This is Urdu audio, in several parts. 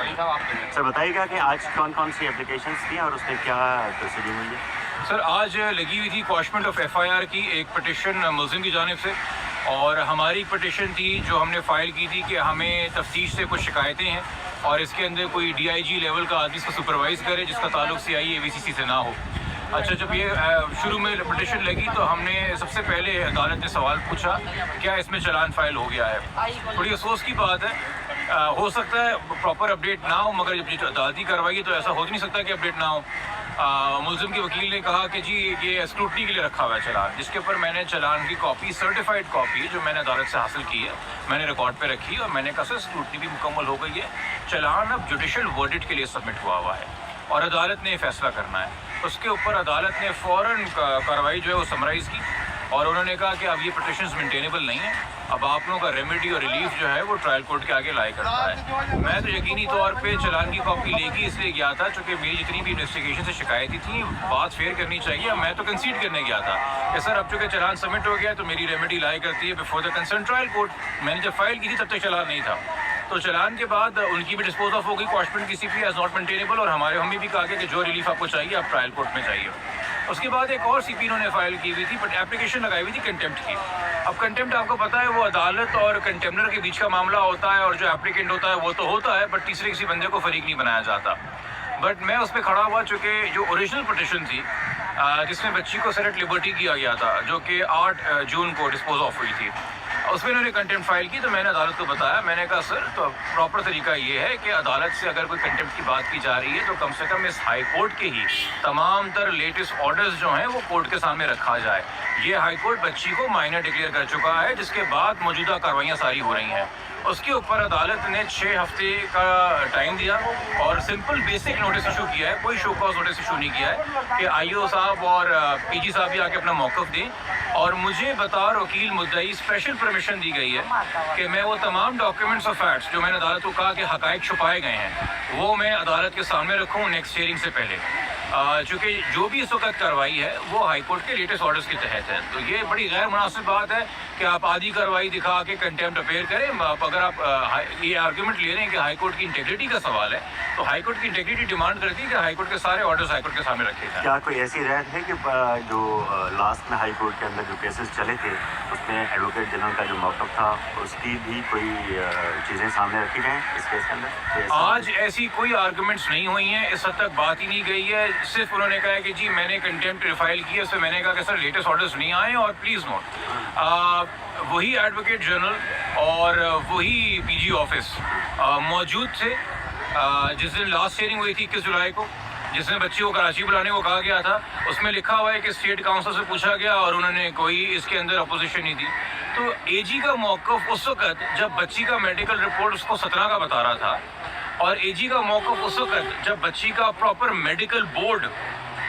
ولی صاحب آپ لے لیں. سر بتائیے گا کہ آج کون کون سی اپلیکیشنس تھیں اور اس میں کیا پروسیڈنگ ہوئی ہے؟ سر آج لگی ہوئی تھی کواشمنٹ آف ایف آئی آر کی ایک پٹیشن ملزم کی جانب سے، اور ہماری پٹیشن تھی جو ہم نے فائل کی تھی کہ ہمیں تفتیش سے کچھ شکایتیں ہیں اور اس کے اندر کوئی ڈی آئی جی لیول کا آدمی اس کو سپروائز کرے جس کا تعلق سی آئی اے وی سی سی سے نہ ہو. اچھا جب یہ شروع میں پٹیشن لگی تو ہم نے سب سے پہلے عدالت نے سوال پوچھا کیا اس میں چلان فائل ہو گیا ہے. تھوڑی افسوس کی بات ہے، ہو سکتا ہے پراپر اپڈیٹ نہ ہو، مگر جب عدالتی کاروائی ہے تو ایسا ہو نہیں سکتا کہ اپڈیٹ نہ ہو. ملزم کے وکیل نے کہا کہ جی یہ اسکروٹنی کے لیے رکھا ہوا ہے چلان، جس کے اوپر میں نے چلان کی کاپی سرٹیفائڈ کاپی جو میں نے عدالت سے حاصل کی ہے میں نے ریکارڈ پہ رکھی، اور میں نے کہا سر اسکروٹنی بھی مکمل ہو گئی ہے، چلان اب جوڈیشل ورڈکٹ کے لیے سبمٹ ہوا ہے اور عدالت نے فیصلہ کرنا ہے. اس کے اوپر عدالت نے فوراً کارروائی جو ہے وہ سمرائز کی، اور انہوں نے کہا کہ اب یہ پٹیشنز مینٹینیبل نہیں ہیں، اب آپ لوگوں کا ریمیڈی اور ریلیف جو ہے وہ ٹرائل کورٹ کے آگے لائے کرتا ہے. میں تو یقینی طور پہ چلان کی کاپی لے کے اس لیے گیا تھا چونکہ میری جتنی بھی انویسٹیگیشن سے شکایتیں تھیں بات فیئر کرنی چاہیے. میں تو کنسیڈ کرنے گیا تھا کہ سر اب چونکہ چلان سبمٹ ہو گیا تو میری ریمیڈی لائے کرتی ہے before the concern trial court. میں نے جب فائل کی تھی تب تک چلان نہیں تھا، تو چلان کے بعد ان کی بھی ڈسپوز آف ہو گئی کواشمنٹ کی سی پی ایز ناٹ مینٹینیبل، اور ہمیں بھی کہا گیا کہ جو ریلیف آپ کو چاہیے آپ ٹرائل کورٹ میں چاہیے. اس کے بعد ایک اور سی پی انہوں نے فائل کی ہوئی تھی بٹ اپلیکیشن لگائی ہوئی تھی کنٹمپٹ کی. اب کنٹمپٹ آپ کو پتا ہے وہ عدالت اور کنٹمپنر کے بیچ کا معاملہ ہوتا ہے، اور جو اپلیکینٹ ہوتا ہے وہ تو ہوتا ہے بٹ تیسرے کسی بندے کو فریق نہیں بنایا جاتا. بٹ میں اس پہ کھڑا ہوا چونکہ جو اوریجنل پٹیشن تھی جس میں بچی کو سیٹ لبرٹی کیا گیا تھا جو کہ 8 جون کو ڈسپوز آف ہوئی تھی، اس میں انہوں نے کنٹمپٹ فائل کی. تو میں نے عدالت کو بتایا، میں نے کہا سر تو پراپر طریقہ یہ ہے کہ عدالت سے اگر کوئی کنٹمپٹ کی بات کی جا رہی ہے تو کم سے کم اس ہائی کورٹ کے ہی تمام تر لیٹسٹ آرڈرز جو ہیں وہ کورٹ کے سامنے رکھا جائے. یہ ہائی کورٹ بچی کو مائنر ڈکلیئر کر چکا ہے جس کے بعد موجودہ کاروائیاں ساری ہو رہی ہیں. اس کے اوپر عدالت نے 6 ہفتے کا ٹائم دیا اور سمپل بیسک نوٹس ایشو کیا ہے، کوئی شو کاز نوٹس ایشو نہیں کیا ہے کہ آئی او صاحب اور پی جی صاحب بھی آ کے اپنا موقف دیں. اور مجھے بطور وکیل مدعی اسپیشل پرمیشن دی گئی ہے کہ میں وہ تمام ڈاکیومنٹس اور فیکٹس جو میں نے عدالت کو کہا کہ حقائق چھپائے گئے ہیں وہ میں عدالت کے سامنے رکھوں نیکسٹ ہیئرنگ سے پہلے، چونکہ جو بھی اس وقت کارروائی ہے وہ ہائی کورٹ کے لیٹسٹ آرڈرز کے تحت ہے. تو یہ بڑی غیر مناسب بات ہے کہ آپ آدھی کارروائی دکھا کے کنٹمپٹ اپیئر کریں. اگر آپ یہ آرگومنٹ لے رہے ہیں کہ ہائی کورٹ کی انٹیگریٹی کا سوال ہے تو ہائی کورٹ کی انٹیگریٹی ڈیمانڈ کرتی ہے کہ ہائی کورٹ کے سارے آرڈرز ہائی کورٹ کے سامنے رکھے جائیں. کیا کوئی ایسی رائے ہے کہ جو لاسٹ میں ہائی کورٹ کے اندر جو کیسز چلے تھے اس میں ایڈوکیٹ جنرل کا جو موقف تھا اس کی بھی کوئی چیزیں سامنے رکھی گئیں اس کیس کے اندر؟ آج ایسی کوئی آرگومنٹس نہیں ہوئی ہیں، اس حد تک بات ہی نہیں گئی ہے. صرف انہوں نے کہا ہے کہ جی میں نے کنٹمپٹ فائل کی ہے، اس سے میں نے کہا کہ سر لیٹسٹ آرڈرز نہیں آئے. اور پلیز نوٹ وہی ایڈوکیٹ جنرل اور وہی پی جی آفس موجود تھے جس دن لاسٹ ہیئرنگ ہوئی تھی 21 جولائی کو، جس میں بچی کو کراچی بلانے کو کہا گیا تھا. اس میں لکھا ہوا ہے کہ اسٹیٹ کاؤنسل سے پوچھا گیا اور انہوں نے کوئی اس کے اندر اپوزیشن نہیں دی. تو اے جی کا موقف اس وقت جب بچی کا میڈیکل رپورٹ اس کو 17 کا بتا رہا تھا، اور اے جی کا موقف اس وقت جب بچی کا پراپر میڈیکل بورڈ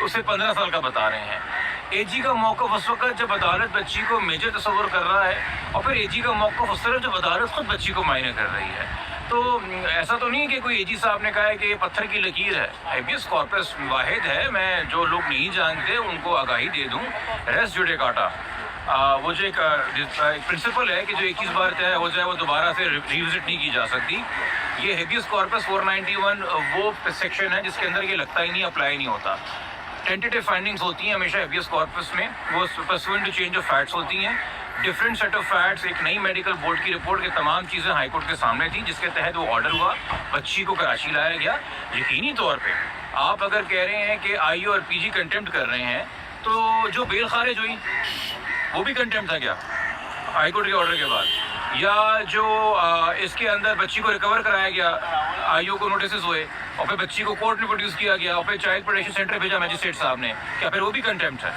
اسے 15 سال کا بتا رہے ہیں. اے جی کا موقف اس وقت جب عدالت بچی کو میجر تصور کر رہا ہے، اور پھر اے جی کا موقف اس طرح جب عدالت خود بچی کو مائنر کر رہی ہے. تو ایسا تو نہیں کہ کوئی اے جی صاحب نے کہا ہے کہ یہ پتھر کی لکیر ہے. ہیبیس کارپس واحد ہے، میں جو لوگ نہیں جانتے ان کو آگاہی دے دوں، ریس جوڈیکاٹا وہ جو ایک پرنسپل ہے کہ جو 21 بار طے ہو جائے وہ دوبارہ سے ریوزٹ نہیں کی جا سکتی. یہ ہیبیس کارپس 491 وہ سیکشن ہے جس کے اندر یہ لگتا ہی نہیں، اپلائی نہیں ہوتا. ٹینٹیٹیو فائنڈنگز ہوتی ہیں ہمیشہ ہیبیس کارپس میں، وہ پرسوئنٹ ٹو چینج آف فیکٹس ہوتی ہیں. ڈفرینٹ سیٹ آف فیکٹس، ایک نئی میڈیکل بورڈ کی رپورٹ کے تمام چیزیں ہائی کورٹ کے سامنے تھیں جس کے تحت وہ آرڈر ہوا، بچی کو کراچی لایا گیا. یقینی طور پہ آپ اگر کہہ رہے ہیں کہ آئی او اور پی جی کنٹمپٹ کر رہے ہیں تو جو بیل خارج ہوئی وہ بھی کنٹمپٹ تھا کیا ہائی کورٹ کے آرڈر کے بعد؟ یا جو اس کے اندر بچی کو ریکور کرایا گیا، آئی او کو نوٹسز ہوئے اور پھر بچی کو کورٹ میں پروڈیوس کیا گیا اور پھر چائلڈ پروٹیکشن سینٹر بھیجا میجسٹریٹ صاحب نے، کیا پھر وہ بھی کنٹمپٹ ہے؟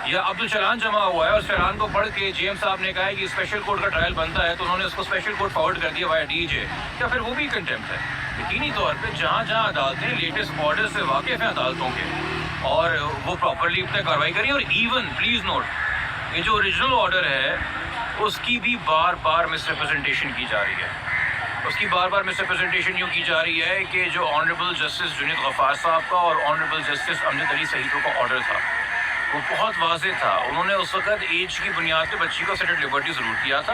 یا عبد الچلان جمع ہوا ہے اور چلان کو پڑھ کے جی ایم صاحب نے کہا ہے کہ اسپیشل کورٹ کا ٹرائل بنتا ہے تو انہوں نے اس کو اسپیشل کورٹ فارورڈ کر دیا وایا ڈی جے، کیا پھر وہ بھی کنٹمپٹ ہے؟ یقینی طور پہ جہاں جہاں عدالتیں لیٹسٹ آرڈر سے واقف ہیں عدالتوں کے اور وہ پراپرلی اپنے کارروائی کری. اور ایون پلیز نوٹ یہ جو اوریجنل آرڈر ہے اس کی بھی بار بار مس ریپرزنٹیشن کی جا رہی ہے. اس کی بار بار مس ریپرزنٹیشن یوں کی جا رہی ہے کہ جو آنریبل جسٹس جنید غفار صاحب کا اور آنریبل جسٹس امجد علی سہیتو کا آرڈر تھا وہ بہت واضح تھا. انہوں نے اس وقت ایج کی بنیاد پہ بچی کو سیٹڈ لبرٹی ضرور کیا تھا.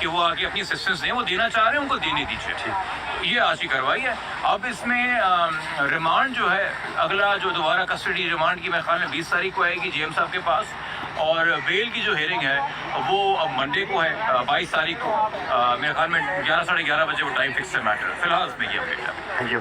کہ وہ آگے اپنی اسسٹنس دیں, وہ دینا چاہ رہے ہیں ان کو دینے دیجیے. یہ آج کی کارروائی ہے. اب اس میں ریمانڈ جو ہے, اگلا جو دوبارہ کسٹڈی ریمانڈ کی میرے خیال میں 20 تاریخ کو آئے گی جی ایم صاحب کے پاس, اور بیل کی جو ہیئرنگ ہے وہ اب منڈے کو ہے 22 تاریخ کو. میرے خیال میں 11 ساڑھے 11 بجے وہ ٹائم فکس ہے میٹر. فی الحال اس میں یہ اپڈیٹ ہے. Thank you.